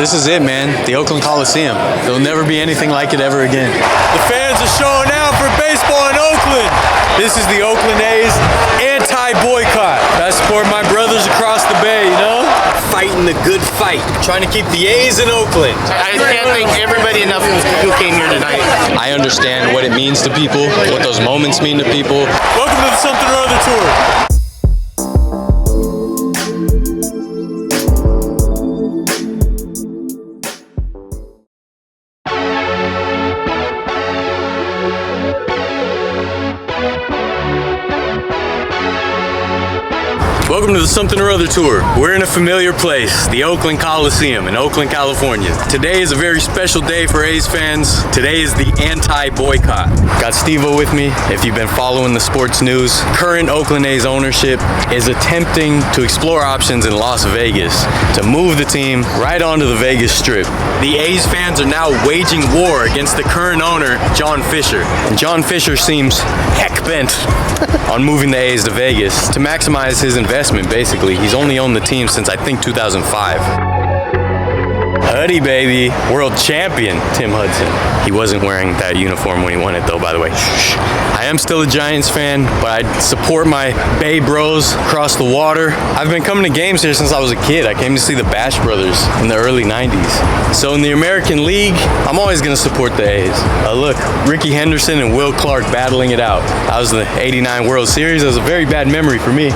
This is it, man. The Oakland Coliseum. There'll never be anything like it ever again. The fans are showing out for baseball in Oakland. This is the Oakland A's anti-boycott. I support my brothers across the bay, you know? Fighting the good fight. Trying to keep the A's in Oakland. I can't thank everybody enough who came here tonight. I understand what it means to people, what those moments mean to people. Welcome to the Something or Other Tour. Welcome to the Something or Other Tour. We're in a familiar place, the Oakland Coliseum in Oakland, California. Today is a very special day for A's fans. Today is the anti-boycott. Got Steve-O with me. If you've been following the sports news, current Oakland A's ownership is attempting to explore options in Las Vegas to move the team right onto the Vegas Strip. The A's fans are now waging war against the current owner, John Fisher. And John Fisher seems heck bent on moving the A's to Vegas to maximize his investment. Basically, he's only owned the team since I think 2005. Huddy baby, world champion Tim Hudson. He wasn't wearing that uniform when he won it though, by the way. Shh. I am still a Giants fan, but I support my Bay Bros across the water. I've been coming to games here since I was a kid. I came to see the Bash Brothers in the early 90s. So in the American League, I'm always gonna support the A's. Look, Ricky Henderson and Will Clark battling it out. That was the '89 World Series. That was a very bad memory for me.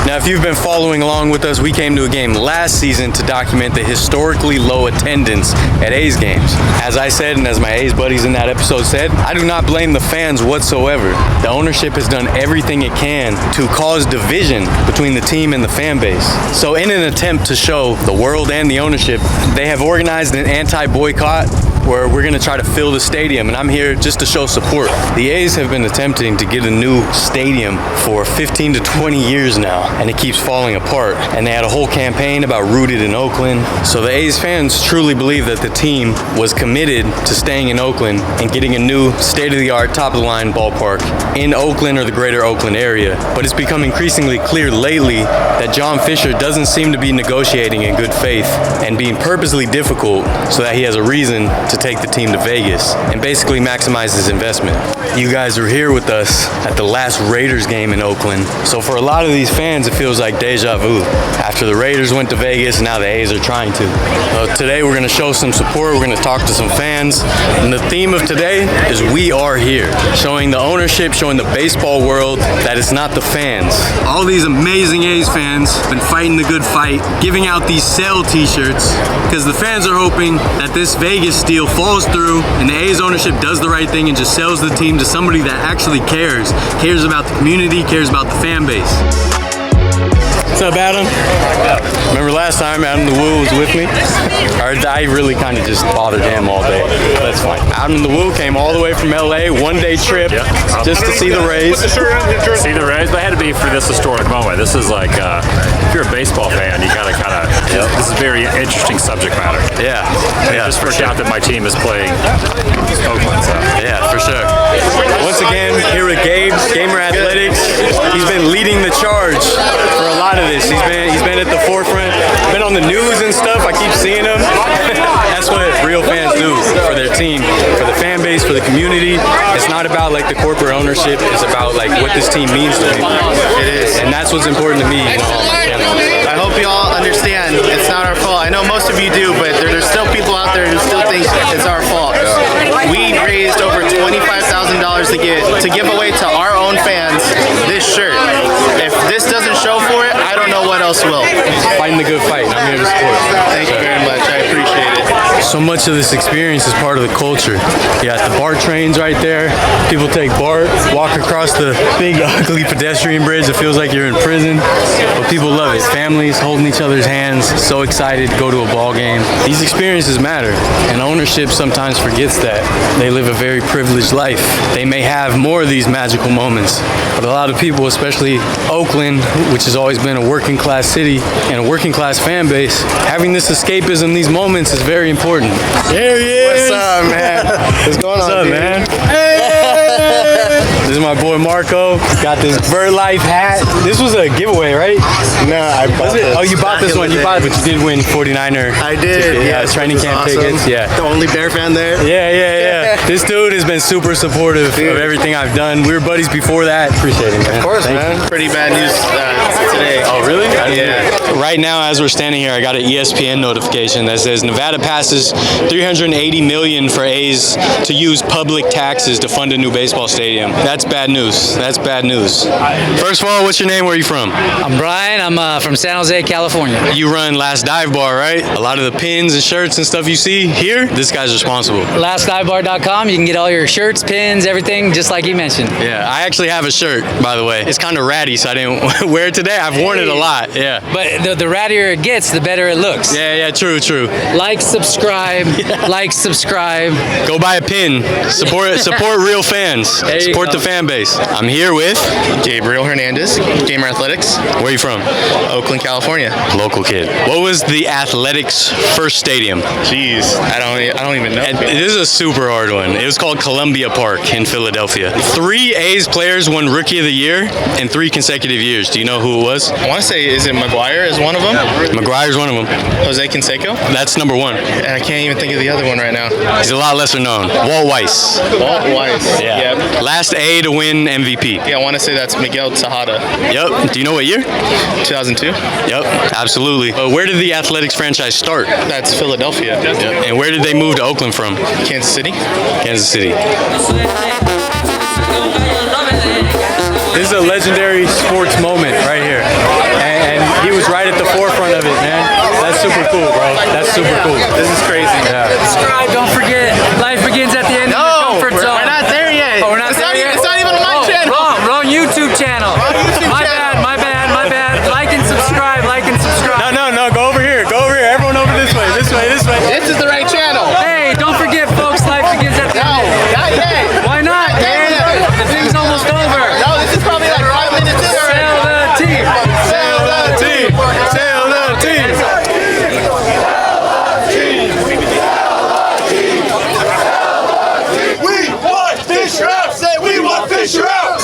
Now, if you've been following along with us, we came to a game last season to document the historically low attendance at A's games. As I said, and as my A's buddies in that episode said, I do not blame the fans whatsoever. The ownership has done everything it can to cause division between the team and the fan base. So in an attempt to show the world and the ownership, they have organized an anti-boycott where we're gonna try to fill the stadium, and I'm here just to show support. The A's have been attempting to get a new stadium for 15 to 20 years now, and it keeps falling apart. And they had a whole campaign about Rooted in Oakland. So the A's fans truly believe that the team was committed to staying in Oakland and getting a new state-of-the-art, top-of-the-line ballpark in Oakland or the greater Oakland area. But it's become increasingly clear lately that John Fisher doesn't seem to be negotiating in good faith and being purposely difficult so that he has a reason to take the team to Vegas and basically maximize his investment. You guys were here with us at the last Raiders game in Oakland. So for a lot of these fans, it feels like deja vu. After the Raiders went to Vegas, now the A's are trying to. So today we're gonna show some support. We're gonna talk to some fans. And the theme of today is We Are Here. Showing the ownership, showing the baseball world that it's not the fans. All these amazing A's fans have been fighting the good fight, giving out these sale t-shirts because the fans are hoping that this Vegas deal falls through and the A's ownership does the right thing and just sells the team to somebody that actually cares about the community, cares about the fan base. What's up, Adam? Remember last time Adam the Woo was with me? Or I really kind of just bothered him all day. That's fine. Adam the Woo came all the way from LA, one-day trip, just to see the Rays. See the Rays? They had to be for this historic moment. This is like, if you're a baseball fan, you gotta this is a very interesting subject matter. Yeah. I just worked out that my team is playing Oakland, so. Yeah, for sure. Once again, here with Gabe, Gamer Athletics. He's been leading the charge for a lot of this. He's been at the forefront, been on the news and stuff. I keep seeing him. That's what real fans do for their team, for the fan base, for the community. It's not about like the corporate ownership. It's about like what this team means to people. It is. And that's what's important to me. I hope you all understand it's not our fault. I know most of you do, but there's still people out there who still think it's our fault. We raised over $25,000 to give away to our own fans this shirt. If this doesn't show for it, I don't know what else will. Fighting the good fight, and I'm here to support. Thank you very much. I appreciate it. So much of this experience is part of the culture. You got the BART trains right there. People take BART, walk across the big ugly pedestrian bridge. It feels like you're in prison, but people love it. Families holding each other's hands, so excited to go to a ball game. These experiences matter, and ownership sometimes forgets that. They live a very privileged life. They may have more of these magical moments, but a lot of people, especially Oakland, which has always been a working class city and a working class fan base, having this escapism, these moments is very important. There he is! What's up, man? What's going on, What's up, dude? man? Hey! This is my boy Marco. Got this Vertlife hat. This was a giveaway, right? No, I bought it. Oh, you bought this one. You bought it, but you did win 49er. I did. Ticket. Yeah, training camp awesome. tickets. Yeah. The only Bear fan there. Yeah. This dude has been super supportive of everything I've done. We were buddies before that. Appreciate it, man. Of course, man. Pretty bad news today. Oh, really? Yeah. Right now, as we're standing here, I got an ESPN notification that says Nevada passes $380 million for A's to use public taxes to fund a new baseball stadium. That's bad news. That's bad news. First of all, what's your name? Where are you from? I'm Brian. I'm from San Jose, California. You run Last Dive Bar, right? A lot of the pins and shirts and stuff you see here, this guy's responsible. LastDiveBar.com. You can get all your shirts, pins, everything, just like you mentioned. Yeah, I actually have a shirt, by the way. It's kind of ratty, so I didn't wear it today. I've worn it a lot, yeah. But the rattier it gets, the better it looks. Yeah, true. Like, subscribe, like, subscribe. Go buy a pin. Support real fans. Support the fan base. I'm here with Gabriel Hernandez, Gamer Athletics. Where are you from? Oakland, California. Local kid. What was the Athletics' first stadium? Jeez, I don't even know. This is a super hard one. It was called Columbia Park in Philadelphia. 3 A's players won Rookie of the Year in 3 consecutive years. Do you know who it was? I want to say, is it McGuire is one of them? McGuire's one of them. Jose Canseco? That's number 1. And I can't even think of the other one right now. He's a lot lesser known. Walt Weiss. Walt Weiss. Yeah. Yep. Last A to win MVP. Yeah, I want to say that's Miguel Tejada. Yep. Do you know what year? 2002. Yep. Absolutely. Where did the Athletics franchise start? That's Philadelphia. Yep. And where did they move to Oakland from? Kansas City. Kansas City. This is a legendary sports moment right here. And he was right at the forefront of it, man. That's super cool, bro. That's super cool. This is crazy. Yeah. Subscribe, don't forget, life begins at the end of the comfort zone. We're not there yet. Oh, we're not there yet? It's not even on my channel. Wrong YouTube channel. My bad. Like and subscribe. No, go over here. Everyone over this way. This way. This is the right channel. Hey, don't forget, folks, life begins at the No, end. not yet. Why not, man? The thing's almost over. No, this is probably like 5 minutes in already. Sail the team. Sail the team. Sail the team. We want Fisher out! Say we want Fisher out!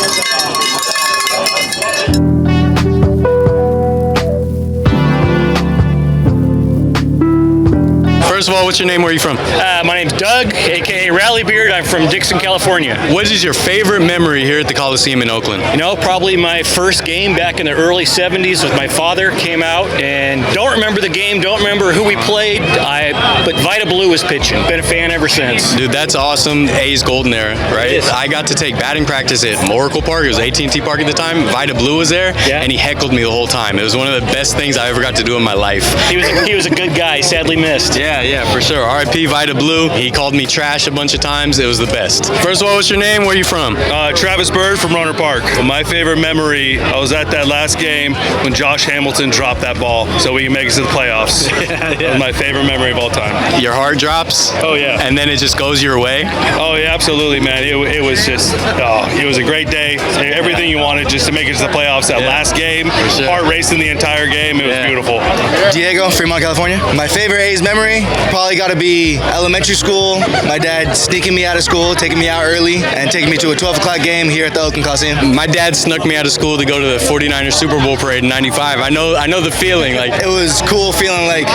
First of all, what's your name? Where are you from? My name's Doug, aka Rallybeard. I'm from Dixon, California. What is your favorite memory here at the Coliseum in Oakland? You know, probably my first game back in the early 70s with my father came out, and don't remember the game, don't remember who we played, but Vita Blue was pitching. Been a fan ever since. Dude, that's awesome. A's golden era, right? I got to take batting practice at Oracle Park. It was AT&T Park at the time. Vita Blue was there, and he heckled me the whole time. It was one of the best things I ever got to do in my life. He was a good guy, sadly missed. Yeah, for sure. R.I.P. Vita Blue. He called me trash a bunch of times. It was the best. First of all, what's your name? Where are you from? Travis Bird from Runner Park. My favorite memory, I was at that last game when Josh Hamilton dropped that ball so we can make it to the playoffs. That was my favorite memory of all time. Your heart drops? Oh, yeah. And then it just goes your way? Oh, yeah, absolutely, man. It was just, it was a great day. Everything you wanted just to make it to the playoffs. That last game, heart racing the entire game. It was beautiful. Diego, Fremont, California. My favorite A's memory probably got to be elementary school. My dad sneaking me out of school, taking me out early, and taking me to a 12 o'clock game here at the Oakland Coliseum. My dad snuck me out of school to go to the 49ers Super Bowl parade in '95. I know the feeling. Like, it was cool feeling like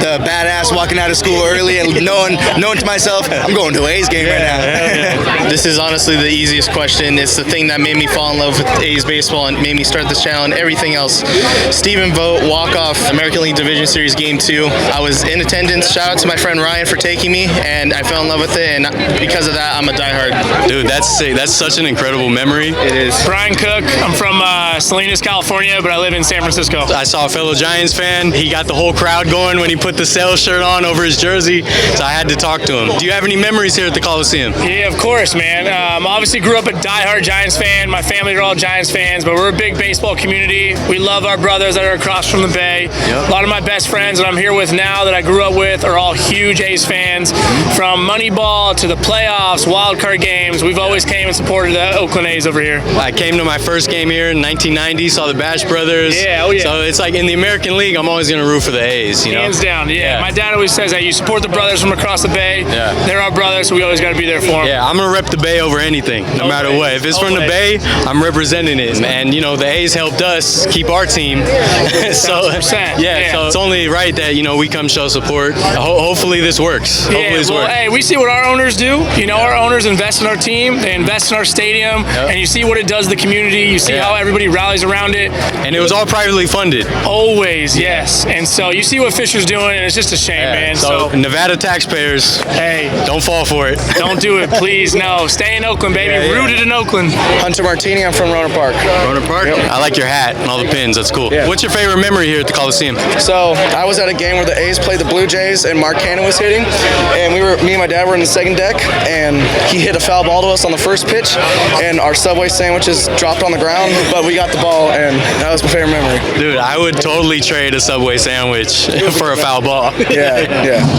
the badass walking out of school early and knowing to myself, I'm going to an A's game right now. This is honestly the easiest question. It's the thing that made me fall in love with A's baseball and made me start this channel and everything else. Stephen Vogt, walk-off American League Division Series Game 2. I was in attendance. Shout out to my friend Ryan for taking me, and I fell in love with it, and because of that, I'm a diehard. Dude, that's such an incredible memory. It is. Brian Cook, I'm from Salinas, California, but I live in San Francisco. I saw a fellow Giants fan. He got the whole crowd going when he put the Sales shirt on over his jersey, so I had to talk to him. Do you have any memories here at the Coliseum? Yeah, of course, man. Obviously grew up a diehard Giants fan. My family are all Giants fans, but we're a big baseball community. We love our brothers that are across from the Bay. A lot of my best friends that I'm here with now that I grew up with are are all huge A's fans. From Moneyball to the playoffs, wild card games, we've always came and supported the Oakland A's over here. I came to my first game here in 1990, saw the Bash Brothers. Yeah, oh yeah. So it's like in the American League, I'm always going to root for the A's, you know? Hands down, yeah. My dad always says that you support the brothers from across the Bay. Yeah. They're our brothers, so we always got to be there for them. Yeah, I'm going to rep the Bay over anything, no matter what. If it's from the Bay, I'm representing it. And, you know, the A's helped us keep our team. So, yeah, so it's only right that, you know, we come show support. Hopefully this works. Hopefully this works. Hey, we see what our owners do. You know, our owners invest in our team. They invest in our stadium. And you see what it does to the community. You see how everybody rallies around it. And it was all privately funded. Always, yes. And so you see what Fisher's doing, and it's just a shame, man. So Nevada taxpayers, hey, don't fall for it. Don't do it, please. No, stay in Oakland, baby. Rooted in Oakland. Hunter Martini, I'm from Roner Park. Roner Park? Yep. I like your hat and all the pins. That's cool. Yeah. What's your favorite memory here at the Coliseum? So I was at a game where the A's played the Blue Jays and Mark Cannon was hitting, and me and my dad were in the second deck, and he hit a foul ball to us on the first pitch, and our Subway sandwiches dropped on the ground, but we got the ball, and that was my favorite memory. Dude, I would totally trade a Subway sandwich for a foul ball. Yeah.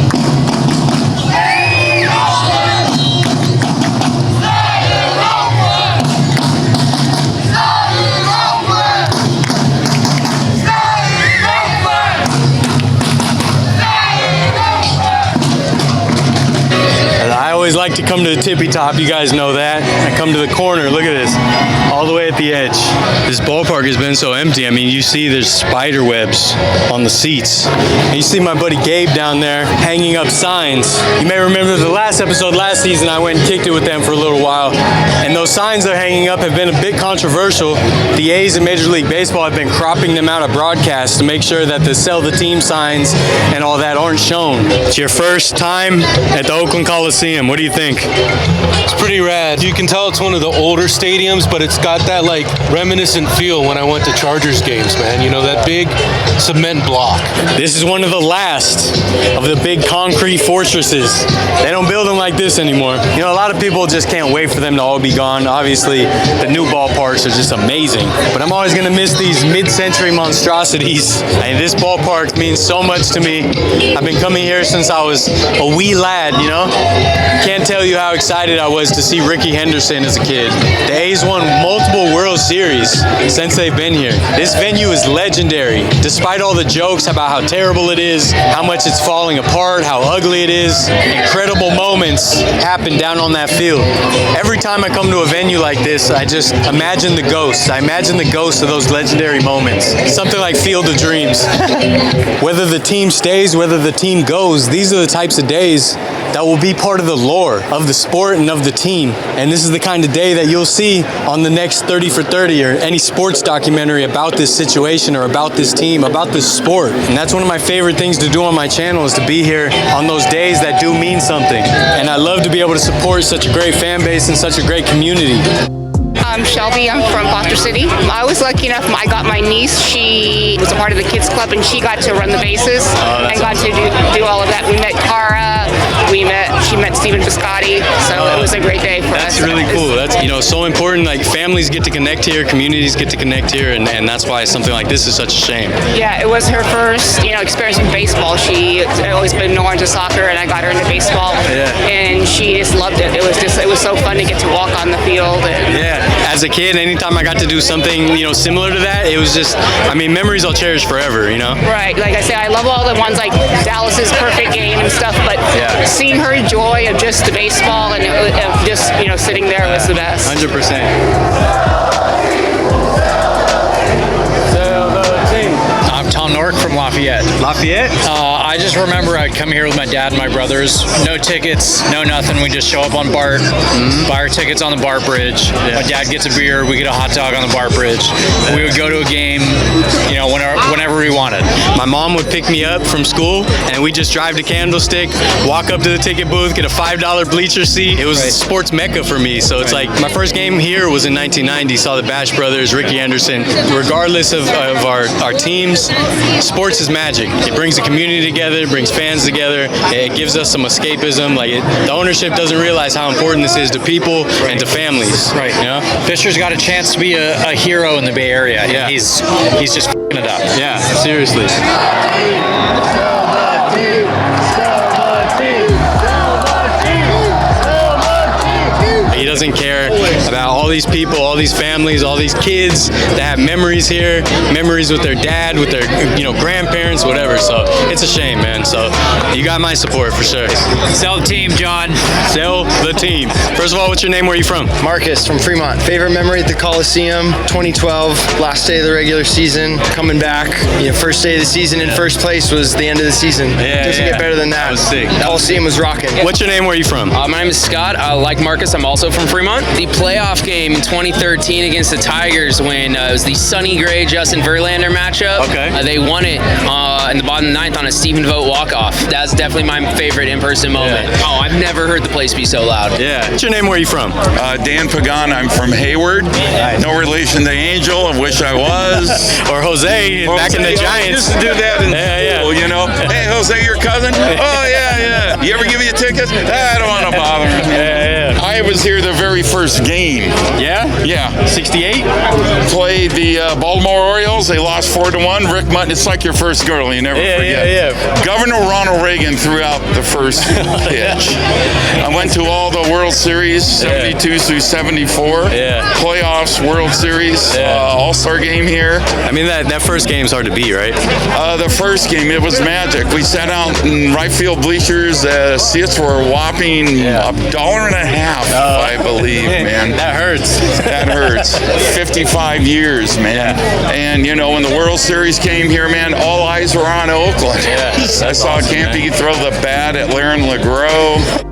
I always like to come to the tippy top, you guys know that. I come to the corner, look at this, all the way at the edge. This ballpark has been so empty. I mean, you see there's spider webs on the seats. And you see my buddy Gabe down there hanging up signs. You may remember the last episode last season, I went and kicked it with them for a little while. And those signs they're hanging up have been a bit controversial. The A's in Major League Baseball have been cropping them out of broadcasts to make sure that the sell the team signs and all that aren't shown. It's your first time at the Oakland Coliseum. What do you think? It's pretty rad. You can tell it's one of the older stadiums, but it's got that like reminiscent feel when I went to Chargers games, man. You know, that big cement block. This is one of the last of the big concrete fortresses. They don't build them like this anymore. You know, a lot of people just can't wait for them to all be gone. Obviously, the new ballparks are just amazing. But I'm always going to miss these mid-century monstrosities. And this ballpark means so much to me. I've been coming here since I was a wee lad, you know? Can't tell you how excited I was to see Ricky Henderson as a kid. The A's won multiple World Series since they've been here. This venue is legendary. Despite all the jokes about how terrible it is, how much it's falling apart, how ugly it is, incredible moments happen down on that field. Every time I come to a venue like this, I just imagine the ghosts. I imagine the ghosts of those legendary moments. Something like Field of Dreams. Whether the team stays, whether the team goes, these are the types of days that will be part of the lore of the sport and of the team. And this is the kind of day that you'll see on the next 30 for 30 or any sports documentary about this situation or about this team, about this sport. And that's one of my favorite things to do on my channel, is to be here on those days that do mean something. And I love to be able to support such a great fan base and such a great community. I'm Shelby. I'm from Foster City. I was lucky enough, I got my niece. She was a part of the kids club and she got to run the bases and got to do all of that. We met Cara. She met Stephen Biscotti. So it was a great day for us. That's really cool. That's, you know, so important. Like, families get to connect here, communities get to connect here, and that's why something like this is such a shame. Yeah, it was her first, experience in baseball. She had always been more into soccer, and I got her into baseball. And she just loved it. It was so fun to get to walk on the field. As a kid, anytime I got to do something, similar to that, it was just, memories I'll cherish forever, Right. Like I said, I love all the ones like Dallas's perfect game and stuff, but seeing her joy of just the baseball and of just, sitting there was the best. 100%. I'm Tom Nork from Lafayette. I just remember I'd come here with my dad and my brothers. No tickets, no nothing. We just show up on BART, buy our tickets on the BART bridge. My dad gets a beer, we get a hot dog on the BART bridge. We would go to a game, whenever we wanted. My mom would pick me up from school, and we'd just drive to Candlestick, walk up to the ticket booth, get a $5 bleacher seat. It was a sports mecca for me. So it's like, my first game here was in 1990. Saw the Bash Brothers, Ricky Henderson. Regardless of our teams, sports is magic. It brings the community together, it brings fans together, it gives us some escapism. The ownership doesn't realize how important this is to people and to families. Right. Fisher's got a chance to be a hero in the Bay Area. Yeah. He's just f***ing it up. Yeah, seriously. all these people, all these families, all these kids that have memories here, memories with their dad, with their grandparents, whatever. So it's a shame, man. So you got my support for sure. Sell the team, John. Sell the team. First of all, what's your name? Where are you from? Marcus from Fremont. Favorite memory at the Coliseum, 2012, last day of the regular season, coming back. First day of the season in first place was the end of the season. Doesn't get better than that. That was sick. Coliseum was rocking. What's your name? Where are you from? My name is Scott. Like Marcus, I'm also from Fremont. The playoff game in 2013 against the Tigers when it was the Sonny Gray Justin Verlander matchup. Okay. They won it in the bottom of the ninth on a Stephen Vogt walk-off. That's definitely my favorite in-person moment. Yeah. Oh, I've never heard the place be so loud. Yeah. What's your name? Where are you from? Dan Pagan. I'm from Hayward. Nice. No relation to Angel. I wish I was. Or Jose back in the Giants. Used to do that in school, Hey, Jose, your cousin? Oh, yeah. You ever give you tickets? I don't want to bother him. Yeah. I was here the very first game. Yeah? Yeah. 68? Played the Baltimore Orioles. They lost 4-1. Rick Mutton, it's like your first girl. You never forget. Yeah. Governor Ronald Reagan threw out the first pitch. I went to all the World Series, 72 through 74. Yeah. Playoffs, World Series, All-Star game here. I mean, that first game's hard to beat, right? The first game, it was magic. We sat out in right field bleachers. Seats were a whopping $1.50, I believe, man. That hurts. That hurts. 55 years, man. And, when the World Series came here, man, all eyes were on Oakland. I saw Campy throw the bat at Laren LeGros.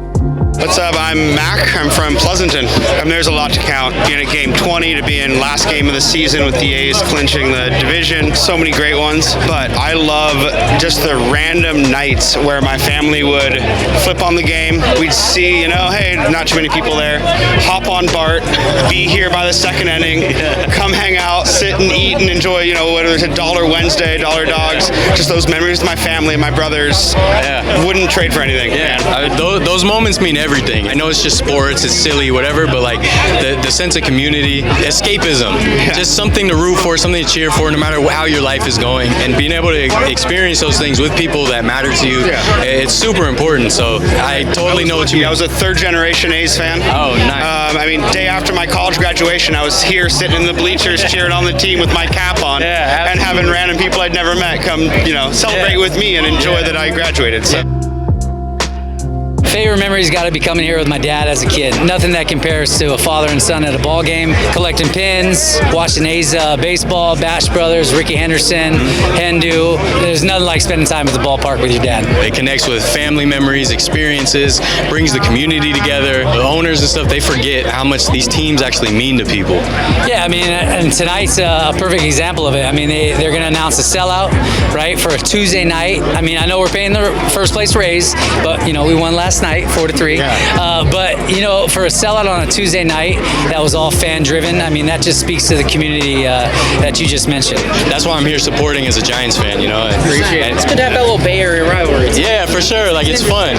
What's up? I'm Mac. I'm from Pleasanton. There's a lot to count. Being at game 20 to being last game of the season with the A's clinching the division. So many great ones. But I love just the random nights where my family would flip on the game. We'd see, hey, not too many people there. Hop on Bart, be here by the second inning, come hang out, sit and eat and enjoy, whether it's a Dollar Wednesday, Dollar Dogs. Just those memories with my family and my brothers. Wouldn't trade for anything. Man. Those moments mean everything. I know it's just sports, it's silly, whatever, but like the sense of community, escapism, just something to root for, something to cheer for, no matter how your life is going, and being able to experience those things with people that matter to you, it's super important. So I totally know what you mean. I was a third-generation A's fan. Oh, nice. Day after my college graduation, I was here sitting in the bleachers cheering on the team with my cap on, and having random people I'd never met come, celebrate with me and enjoy that I graduated. So. Favorite memory's got to be coming here with my dad as a kid. Nothing that compares to a father and son at a ball game, collecting pins, watching A's baseball, Bash Brothers, Ricky Henderson, Hendu. There's nothing like spending time at the ballpark with your dad. It connects with family memories, experiences, brings the community together. The owners and stuff, they forget how much these teams actually mean to people. Yeah, and tonight's a perfect example of it. They're going to announce a sellout, right, for a Tuesday night. I know we're paying the first place Rays, but, we won last night, 4-3. But for a sellout on a Tuesday night, that was all fan driven. That just speaks to the community that you just mentioned. That's why I'm here supporting as a Giants fan. Appreciate it. It's good to have that little Bay Area rivalry. Yeah, for sure. It's fun.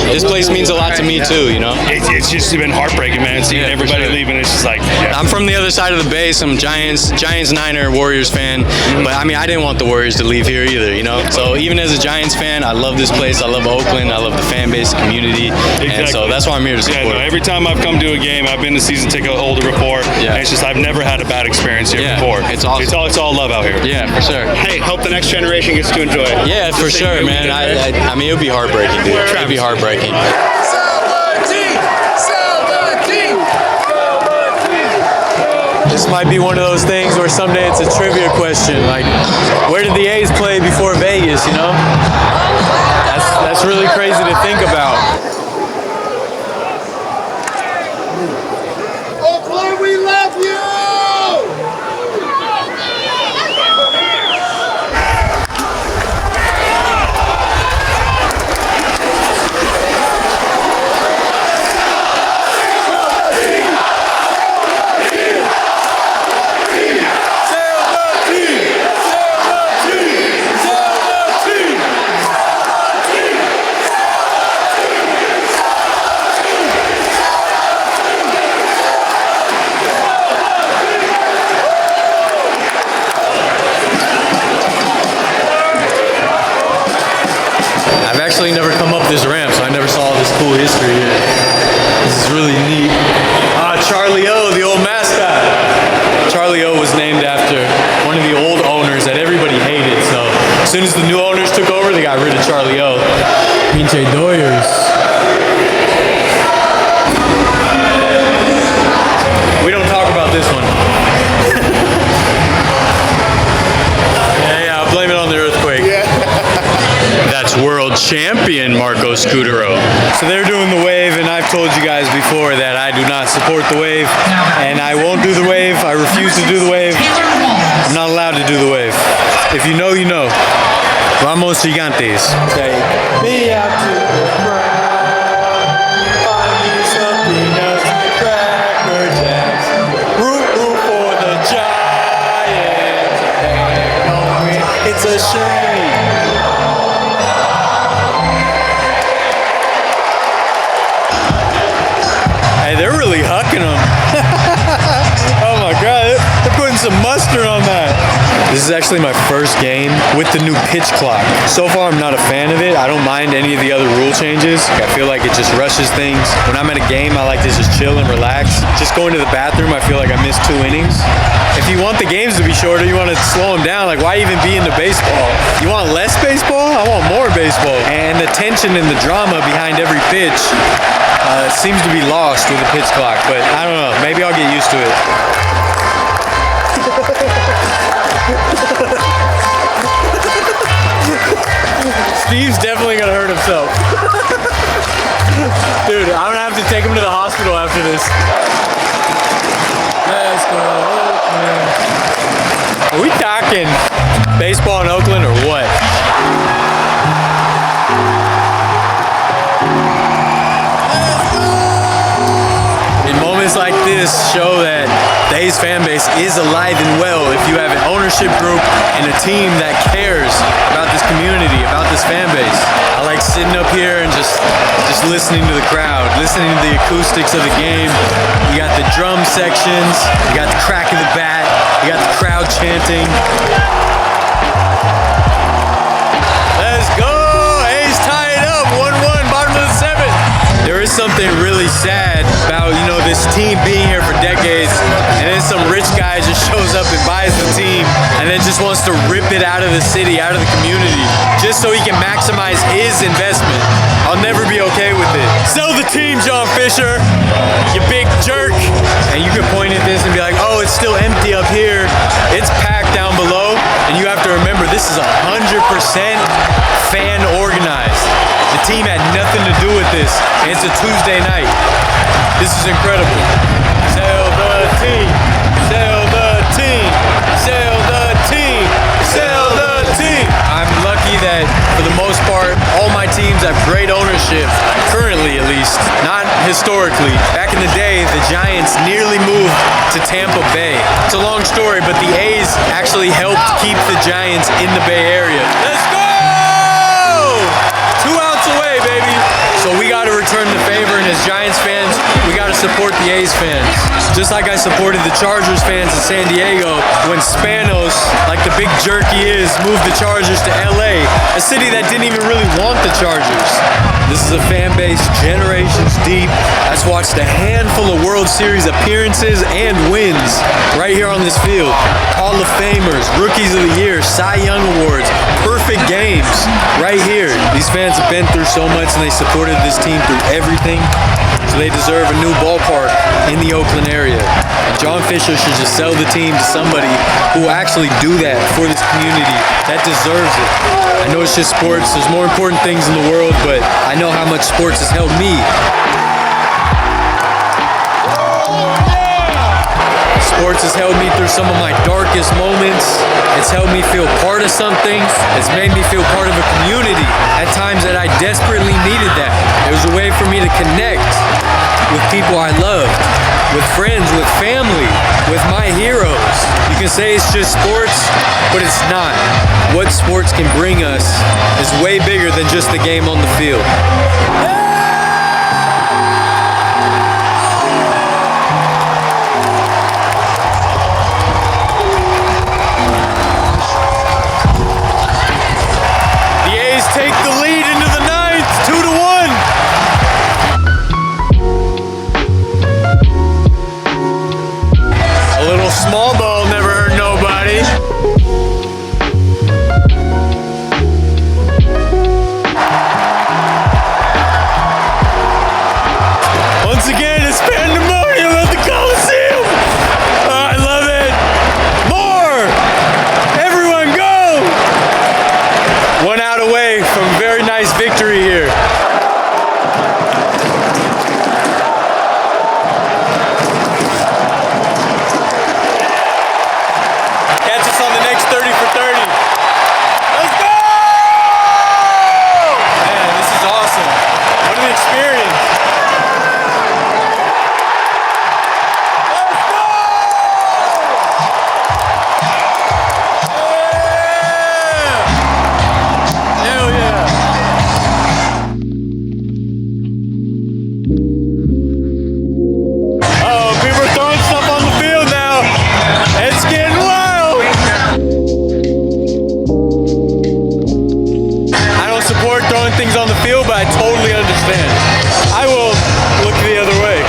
This place means a lot to me too. It's just been heartbreaking, man. Seeing everybody leaving, it's just like. I'm from the other side of the bay. So I'm Giants, Niner, Warriors fan. But I didn't want the Warriors to leave here either. So even as a Giants fan, I love this place. I love Oakland. I love the fan base, community. Exactly. And so that's why I'm here to support. Every time I've come to a game, I've been a season ticket holder before. And it's just I've never had a bad experience here before. It's awesome. It's all love out here. Yeah, for sure. Hey, hope the next generation gets to enjoy it. Yeah, for sure, man. It would be heartbreaking, dude. It would be heartbreaking. This might be one of those things where someday it's a trivia question, like where did the A's play before Vegas? That's really crazy to think about. Oakland, we love you! Actually never come up this ramp, so I never saw all this cool history here. This is really neat. Charlie O, the old master. As soon as the new owners took over, they got rid of Charlie O. Pinche Doyers. We don't talk about this one. Yeah, blame it on the earthquake. That's world champion Marco Scudero. So they're doing the wave, and I've told you guys before that I do not support the wave, and I won't do the wave. I refuse to do the wave. I'm not allowed to do the wave. If you know, you know. Vamos gigantes. Take me out to the crowd. Find me something else to Cracker Jacks. Root for the Giants. It's a shame. Hey, they're really hucking them. Oh my God, they're putting some mustard on that. This is actually my first game with the new pitch clock. So far, I'm not a fan of it. I don't mind any of the other rule changes. I feel like it just rushes things. When I'm at a game, I like to just chill and relax. Just going to the bathroom, I feel like I missed 2 innings. If you want the games to be shorter, you want to slow them down. Like, why even be into baseball? You want less baseball? I want more baseball. And the tension and the drama behind every pitch seems to be lost with the pitch clock. But I don't know. Maybe I'll get used to it. Steve's definitely gonna hurt himself. Dude, I'm gonna have to take him to the hospital after this. Let's go, Oakland. Are we talking baseball in Oakland or what? In moments like this show that the A's fan base is alive and well if you have an ownership group and a team that cares about this community, about this fan base. I like sitting up here and just listening to the crowd, listening to the acoustics of the game. You got the drum sections, you got the crack of the bat, you got the crowd chanting. Let's go! A's tie it up, 1-1, bottom of the 7th. There is something really sad about, you know, this team being here for decades, and then some rich guy just shows up and buys the team and then just wants to rip it out of the city, out of the community, just so he can maximize his investment. I'll never be okay with it. Sell the team, John Fisher, you big jerk. And you can point at this and be like, oh, it's still empty up here. It's packed down below. And you have to remember, this is 100% fan organized. The team had nothing to do with this. And it's a Tuesday night. This is incredible. Sell the team. Sell the team. Sell the team. Sell the team. I'm lucky that, for the most part, all my teams have great ownership. Currently, at least. Not historically. Back in the day, the Giants nearly moved to Tampa Bay. It's a long story, but the A's actually helped keep the Giants in the Bay Area. Let's go! 2 outs away, baby. So we got to return the favor, and as Giants fans, we got to support the A's fans. Just like I supported the Chargers fans in San Diego when Spanos, like the big jerk he is, moved the Chargers to LA, a city that didn't even really want the Chargers. This is a fan base generations deep that's watched a handful of World Series appearances and wins right here on this field. Hall of Famers, Rookies of the Year, Cy Young Awards, perfect games right here. These fans have been through so much, and they supported this team through everything, so they deserve a new ballpark in the Oakland area. And John Fisher should just sell the team to somebody who will actually do that for this community that deserves it. I know it's just sports, there's more important things in the world, but I know how much sports has helped me. Sports has helped me through some of my darkest moments. It's helped me feel part of something. It's made me feel part of a community at times that I desperately needed that. It was a way for me to connect with people I loved, with friends, with family, with my heroes. You can say it's just sports, but it's not. What sports can bring us is way bigger than just the game on the field. Take the lead into the 9th, 2-1. A little small ball never hurt nobody. the next 30 for 30. Let's go! Man, this is awesome. What an experience. Things on the field, but I totally understand. I will look the other way.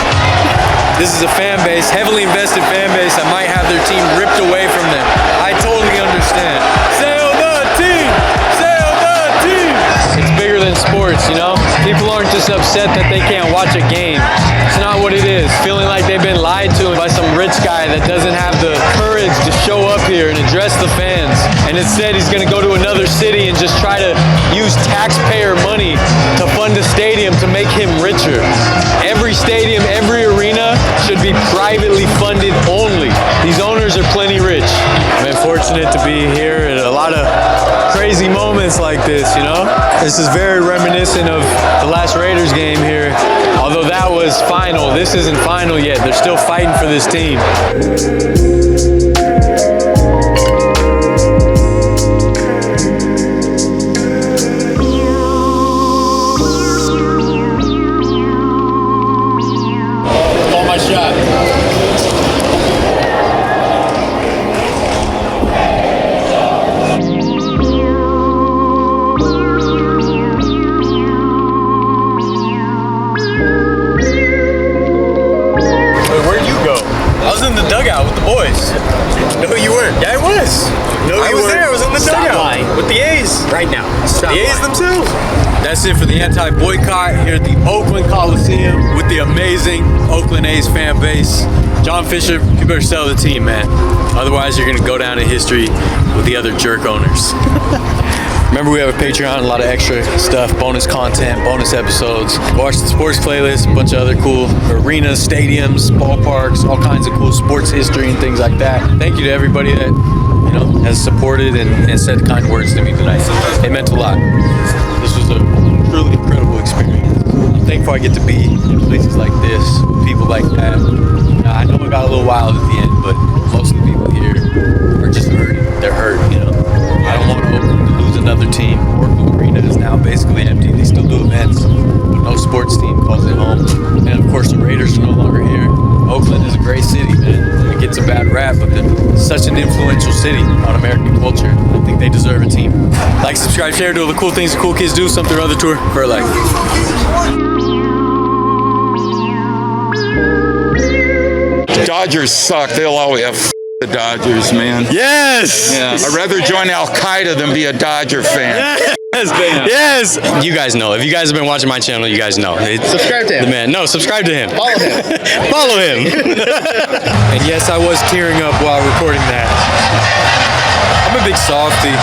This is a fan base, heavily invested fan base that might have their team ripped away from them. I totally understand. Sail the team! Sail the team! It's bigger than sports, you know? People aren't just upset that they can't watch a game. It's not what it is. Feeling like they've been lied to by some rich guy that doesn't have the courage to show up here and address the fans. And instead he's gonna go to another city and just try to use taxpayer money to fund a stadium to make him richer. Every stadium, every arena should be privately funded only. These owners are plenty rich. I've been fortunate to be here at a lot of crazy moments like this, you know? This is very reminiscent of the last Raiders game here. Although that was final, this isn't final yet. They're still fighting for this team. Call my shot. I was in the dugout with the boys. No, you weren't. Yeah, I was. No, I was there. I was in the dugout with the A's. Right now. The A's themselves. That's it for the anti-boycott here at the Oakland Coliseum with the amazing Oakland A's fan base. John Fisher, you better sell the team, man. Otherwise, you're going to go down in history with the other jerk owners. Remember, we have a Patreon, a lot of extra stuff, bonus content, bonus episodes. Watch the sports playlist, a bunch of other cool arenas, stadiums, ballparks, all kinds of cool sports history and things like that. Thank you to everybody that, you know, has supported and said kind words to me tonight. It meant a lot. This was a truly incredible experience. I'm thankful I get to be in places like this, with people like that. I know it got a little wild at the end, but most of the people here are just hurting. They're hurt, you know. I don't want Oakland to lose another team. Oakland Arena is now basically empty. They still do events, but no sports team calls it home. And of course, the Raiders are no longer here. Oakland is a great city, man. It gets a bad rap, but they're such an influential city on American culture. I think they deserve a team. Like, subscribe, share, do all the cool things the cool kids do. Something or other tour. Vertlife. Dodgers suck. They'll always have the Dodgers, man. Yes! Yeah. I'd rather join Al-Qaeda than be a Dodger fan. Yes, yes. You guys know. If you guys have been watching my channel, you guys know. Subscribe to him. The man. No, subscribe to him. Follow him. Follow him. And yes, I was tearing up while recording that. I'm a big softie.